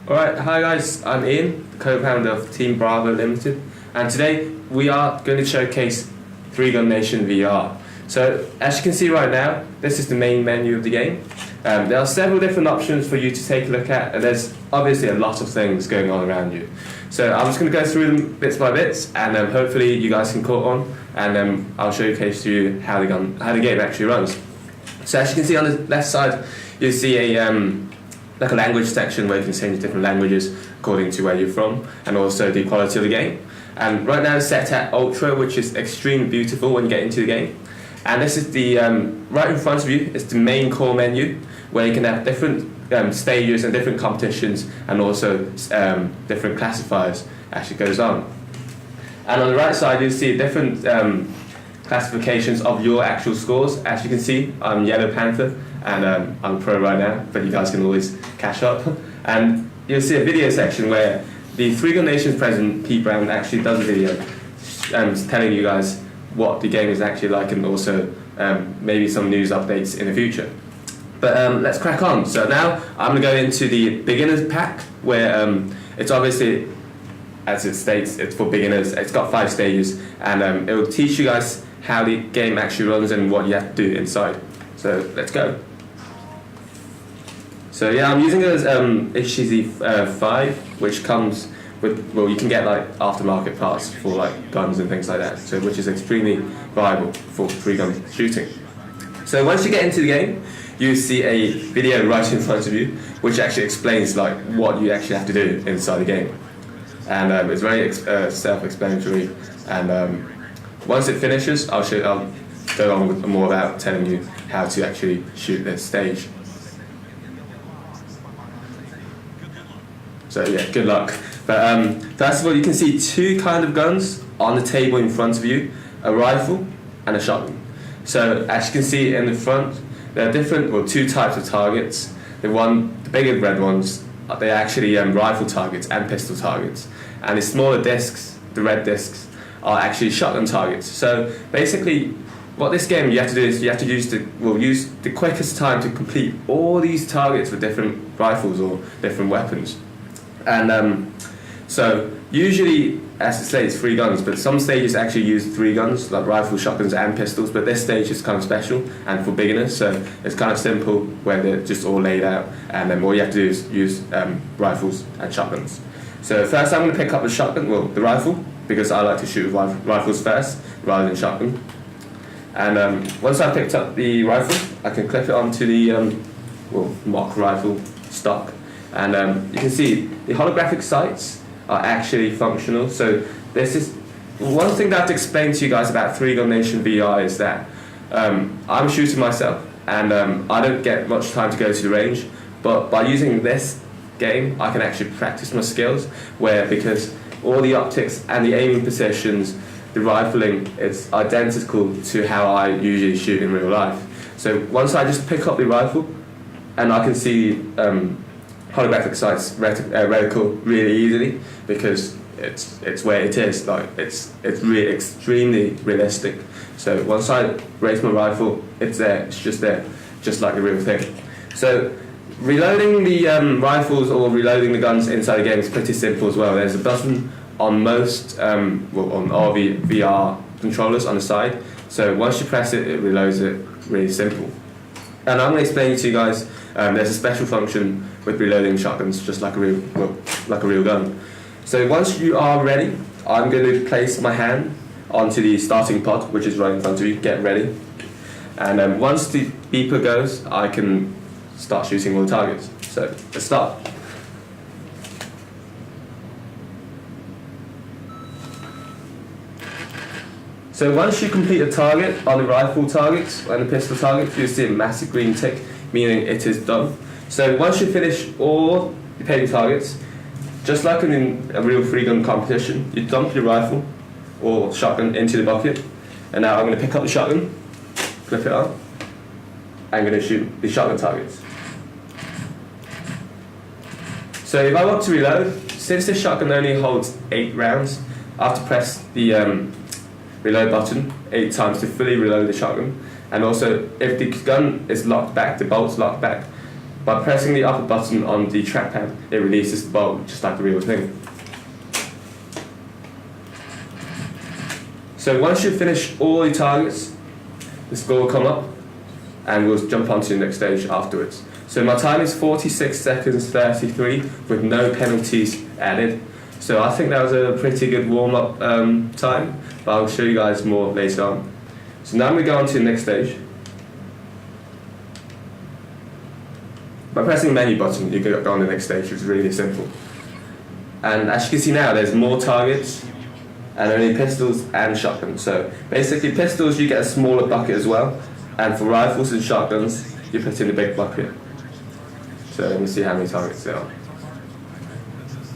Alright, hi guys, I'm Ian, the co-founder of Team Bravo Limited, and today we are going to showcase 3Gun Nation VR. So, as you can see right now, this is the main menu of the game. There are several different options for you to take a look at, and there's obviously a lot of things going on around you. So I'm just going to go through them bits by bits, and hopefully you guys can caught on, and I'll showcase to you how the game actually runs. So as you can see on the left side, you'll see a like a language section where you can change different languages according to where you're from, and also the quality of the game. And right now it's set at Ultra, which is extremely beautiful when you get into the game. And this is the right in front of you is the main core menu, where you can have different stages and different competitions, and also different classifiers as it goes on. And on the right side you'll see different classifications of your actual scores. As you can see, I'm Yellow Panther, and I'm pro right now, but you guys can always catch up. And you'll see a video section where the 3Gun Nation's president, Pete Brown, actually does a video telling you guys what the game is actually like, and also maybe some news updates in the future. But let's crack on. So now I'm going to go into the beginners pack, where it's obviously, as it states, it's for beginners. It's got 5 stages, and it will teach you guys how the game actually runs and what you have to do inside. So let's go. So yeah, I'm using it as HTC 5, which comes with, well, you can get like aftermarket parts for like guns and things like that, so which is extremely viable for 3Gun shooting. So once you get into the game, you see a video right in front of you, which actually explains like what you actually have to do inside the game, and it's very self-explanatory. And once it finishes, I'll go on with more about telling you how to actually shoot this stage. So yeah, good luck. But first of all, you can see 2 kind of guns on the table in front of you: a rifle and a shotgun. So as you can see in the front, there are different, well, 2 types of targets. The bigger red ones, they're actually rifle targets and pistol targets, and the smaller discs, the red discs, are actually shotgun targets. So basically, what this game you have to do is you have to use the quickest time to complete all these targets with different rifles or different weapons. And so usually, as it says, 3 guns, but some stages actually use 3 guns, like rifles, shotguns and pistols, but this stage is kind of special and for beginners, so it's kind of simple where they're just all laid out, and then all you have to do is use rifles and shotguns. So first I'm going to pick up the shotgun, well, the rifle, because I like to shoot with rifles first rather than shotgun. And once I've picked up the rifle, I can clip it onto the mock rifle stock. And you can see the holographic sights are actually functional. So this is one thing that I have to explain to you guys about 3Gun Nation VR is that I'm a shooter myself, and I don't get much time to go to the range. But by using this game, I can actually practice my skills. Because all the optics and the aiming positions, the rifling, is identical to how I usually shoot in real life. So once I just pick up the rifle, and I can see holographic sights reticle really easily, because it's where it is, like it's really extremely realistic. So once I raise my rifle, it's there, it's just there, just like the real thing. So reloading the rifles or reloading the guns inside the game is pretty simple as well. There's a button on most on all the VR controllers on the side. So once you press it, it reloads it. Really simple. And I'm going to explain to you guys. There's a special function with reloading shotguns, just like a real gun. So once you are ready, I'm going to place my hand onto the starting pod, which is right in front of you. Get ready. And once the beeper goes, I can start shooting all the targets. So let's start. So once you complete a target on the rifle targets and the pistol targets, you'll see a massive green tick, meaning it is done. So once you finish all the painting targets, just like in a real 3-gun competition, you dump your rifle or shotgun into the bucket. And now I'm going to pick up the shotgun, flip it on, I'm going to shoot the shotgun targets. So if I want to reload, since this shotgun only holds 8 rounds, I have to press the reload button 8 times to fully reload the shotgun. And also, if the gun is locked back, the bolt's locked back, By pressing the upper button on the trackpad, it releases the bolt just like the real thing. So once you've finished all your targets, the score will come up and we'll jump on to the next stage afterwards. So my time is 46 seconds 33 with no penalties added. So I think that was a pretty good warm-up time, but I'll show you guys more later on. So now we go on to the next stage. By pressing the menu button, you can go on the next stage, which is really simple. And as you can see now, there's more targets, and only pistols and shotguns. So basically pistols, you get a smaller bucket as well, and for rifles and shotguns, you put in a big bucket. So let me see how many targets there are.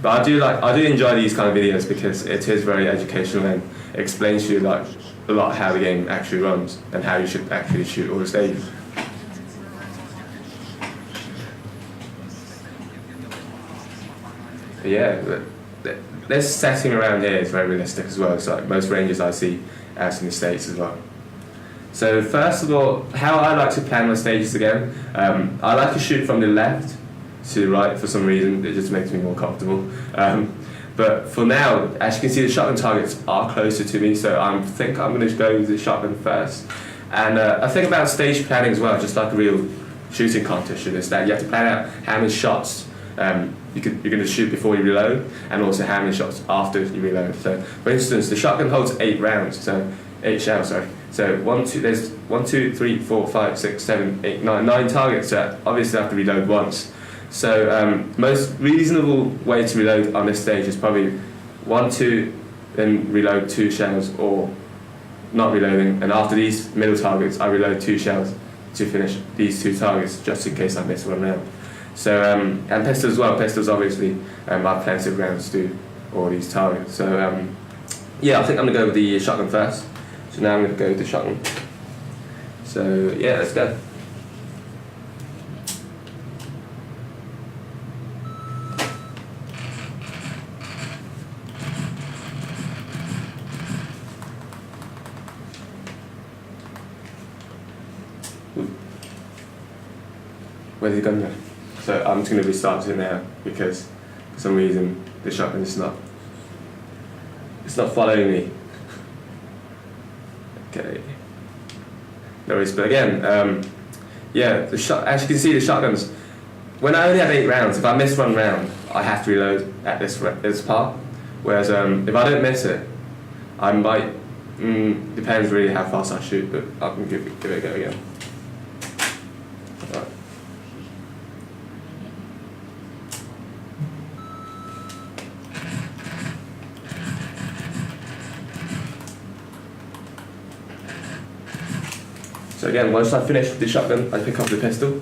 But I do enjoy these kind of videos because it is very educational and explains to you like a lot how the game actually runs and how you should actually shoot all the stages. But yeah, this setting around here is very realistic as well. It's like most ranges I see out in the States as well. So first of all, how I like to plan my stages again, I like to shoot from the left to the right for some reason. It just makes me more comfortable. But for now, as you can see, the shotgun targets are closer to me, so I think I'm going to go with the shotgun first. And I think about stage planning as well, just like a real shooting competition, is that you have to plan out how many shots you're going to shoot before you reload, and also how many shots after you reload. So, for instance, the shotgun holds 8 rounds, so 8 shells, sorry. So there's 1, 2, 3, 4, 5, 6, 7, 8, 9 targets. So obviously I have to reload once. So most reasonable way to reload on this stage is probably 1, 2, then reload 2 shells, or not reloading. And after these middle targets, I reload 2 shells to finish these 2 targets, just in case I miss one round. So and pistols as well. Pistols obviously have plenty of rounds to do all these targets. So yeah, I think I'm gonna go with the shotgun first. So now I'm gonna go with the shotgun. So yeah, let's go. Where's the gun go? So I'm just going to restart it now because for some reason the shotgun is not following me. Okay. No worries, but again, yeah, as you can see, the shotguns, when I only have 8 rounds, if I miss one round, I have to reload at this part. Whereas if I don't miss it, I might, depends really how fast I shoot, but I can give it a go again. Right. So again, once I finish with the shotgun, I pick up the pistol.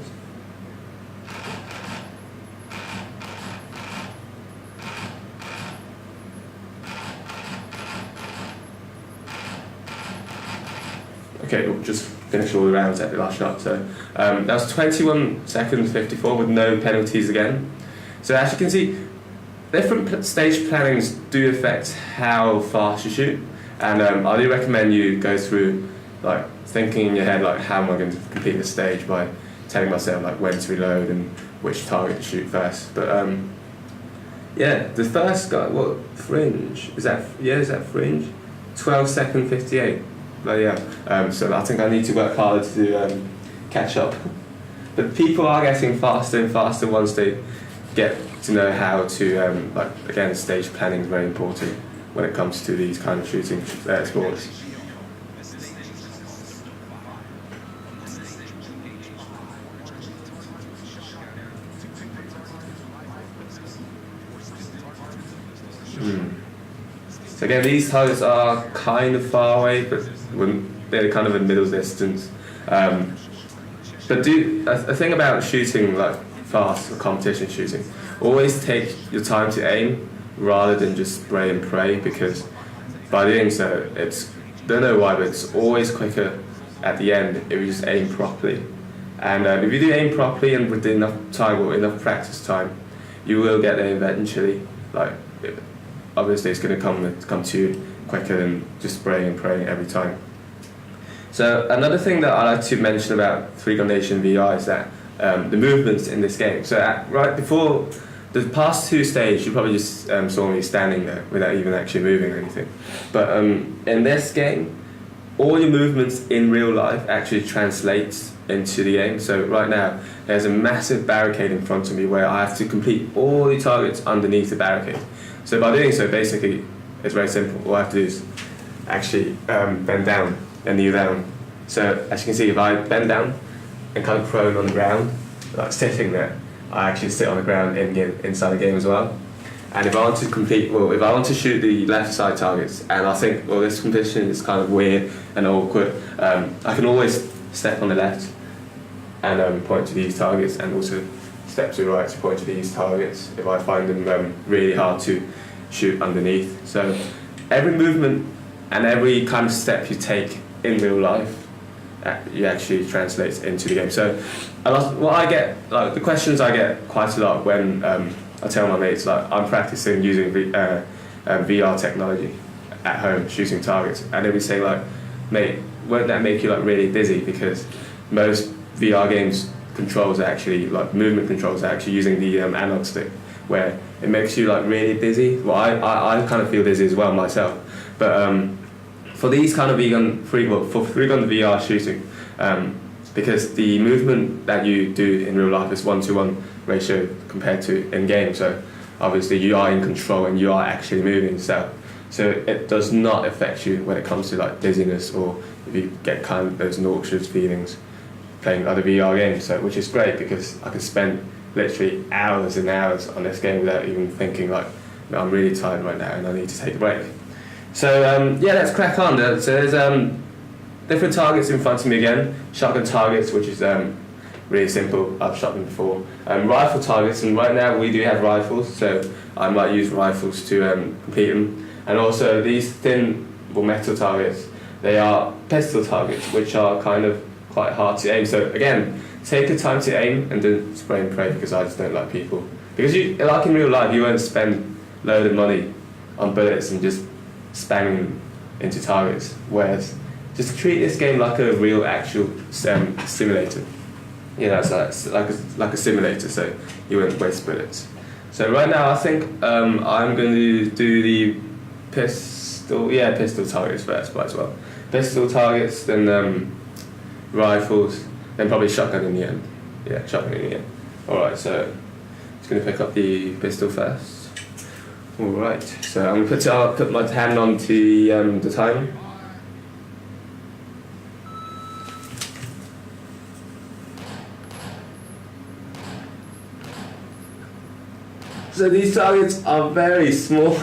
Okay, we'll just finish all the rounds at the last shot. So that was 21 seconds 54 with no penalties again. So as you can see, different stage plannings do affect how fast you shoot, and I do recommend you go through like thinking in your head like how am I going to complete this stage by telling myself like when to reload and which target to shoot first. But yeah, the first guy, what fringe is that? Yeah, is that fringe? 12 second 58. But yeah, so I think I need to work harder to catch up. But people are getting faster and faster once they get to know how to like again, stage planning is very important when it comes to these kind of shooting sports. So again, these targets are kind of far away, but they're kind of in middle distance. But a thing about shooting like fast, or competition shooting, always take your time to aim rather than just spray and pray, because by doing so, don't know why, but it's always quicker at the end if you just aim properly. And if you do aim properly and with enough time or enough practice time, you will get there eventually. Like, obviously it's going to come to you quicker than just spraying and praying every time. So another thing that I like to mention about 3Gun Nation VR is that the movements in this game. So right before the past two stages, you probably just saw me standing there without even actually moving or anything. But in this game, all your movements in real life actually translates into the game. So right now, there's a massive barricade in front of me where I have to complete all the targets underneath the barricade. So by doing so, basically, it's very simple. All I have to do is actually bend down and kneel down. So as you can see, if I bend down and kind of prone on the ground, like sitting there, I actually sit on the ground inside the game as well. And if I want to if I want to shoot the left side targets, and I think, well, this competition is kind of weird and awkward, I can always step on the left and point to these targets, and also step to the right to point to these targets if I find them really hard to shoot underneath. So every movement and every kind of step you take in real life, you actually translates into the game. So what I get, like the questions I get quite a lot when I tell my mates, like, I'm practicing using VR technology at home, shooting targets, and they'll be saying, like, mate, won't that make you like really dizzy? Because most VR games controls are actually, like movement controls, are actually using the analog stick, where it makes you like really dizzy. Well, I kind of feel dizzy as well myself, but for these kind of three gun VR shooting, because the movement that you do in real life is 1-to-1 ratio compared to in game. So obviously you are in control and you are actually moving yourself. So it does not affect you when it comes to like dizziness, or if you get kind of those nauseous feelings playing other VR games. So which is great, because I can spend literally hours and hours on this game without even thinking like, no, I'm really tired right now and I need to take a break. So yeah, let's crack on. So there's different targets in front of me again. Shotgun targets, which is really simple. I've shot them before. Rifle targets, and right now we do have rifles, so I might use rifles to complete them. And also these thin metal targets, they are pistol targets, which are kind of quite hard to aim. So again, take your time to aim and don't spray and pray, because I just don't like people. Because you, like in real life, you won't spend a load of money on bullets and just spamming them into targets. Whereas just treat this game like a real actual simulator. You know, it's like a simulator, so you won't waste bullets. So right now I think I'm going to do the pistol targets first, might as well. Pistol targets, then rifles, then probably shotgun in the end. Yeah, shotgun in the end. Alright, so just going to pick up the pistol first. Alright, so I'm going to put my hand onto the timer. So these targets are very small,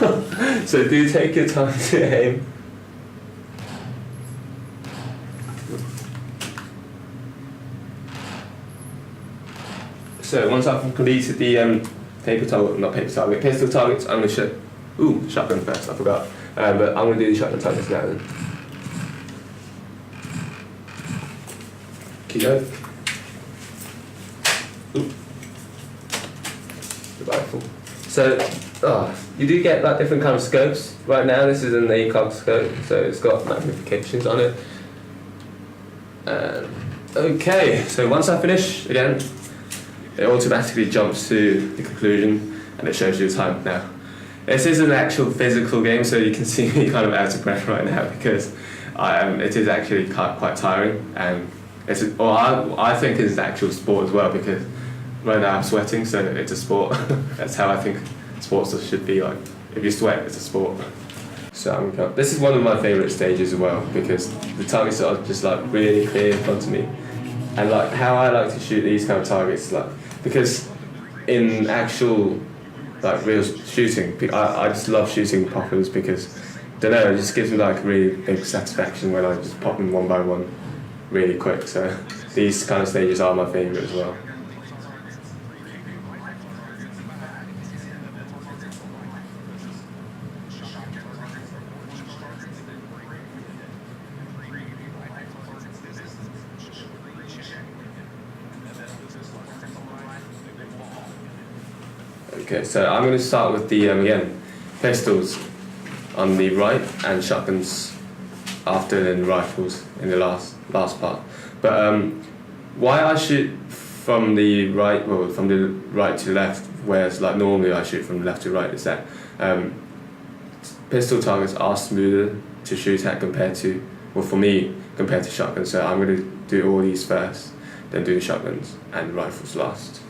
so do take your time to aim. So once I've completed the pistol targets, I'm going to shoot, shotgun first, I forgot. But I'm going to do the shotgun targets now then. Keep going. The rifle. So, you do get like different kind of scopes. Right now this is an ACOG scope, so it's got magnifications on it. Okay, so once I finish, again, it automatically jumps to the conclusion and it shows you the time now. This is an actual physical game, so you can see me kind of out of breath right now, because it is actually quite tiring, and I think it's an actual sport as well, because right now I'm sweating, so it's a sport. That's how I think sports should be like. If you sweat, it's a sport. So this is one of my favourite stages as well, because the targets are just like really clear in front of me, and like how I like to shoot these kind of targets, like because in actual like real shooting, I just love shooting poppers, because I don't know, it just gives me like really big satisfaction when I just pop them one by one really quick. So these kind of stages are my favourite as well. Okay, so I'm going to start with the, again, pistols on the right and shotguns after, then rifles in the last part. But why I shoot from the right, well, from the right to left, whereas like normally I shoot from left to right, is that pistol targets are smoother to shoot at compared to, well, for me, compared to shotguns. So I'm going to do all these first, then do the shotguns and rifles last.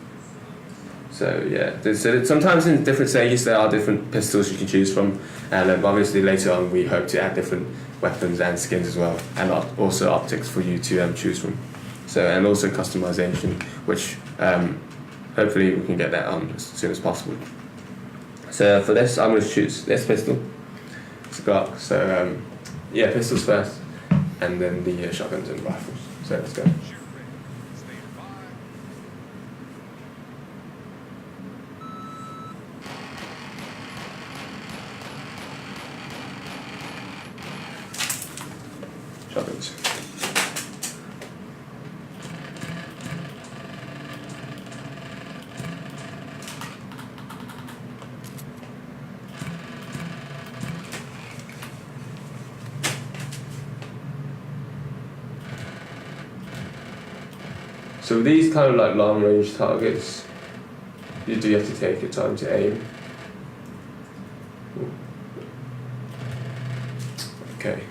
So yeah, sometimes in different stages there are different pistols you can choose from, and obviously later on we hope to add different weapons and skins as well, and also optics for you to choose from. So, and also customization, which hopefully we can get that on as soon as possible. So for this, I'm going to choose this pistol. It's a Glock. So yeah, pistols first, and then the shotguns and rifles. So let's go. Shotguns. So these kind of like long range targets, you do have to take your time to aim. Okay.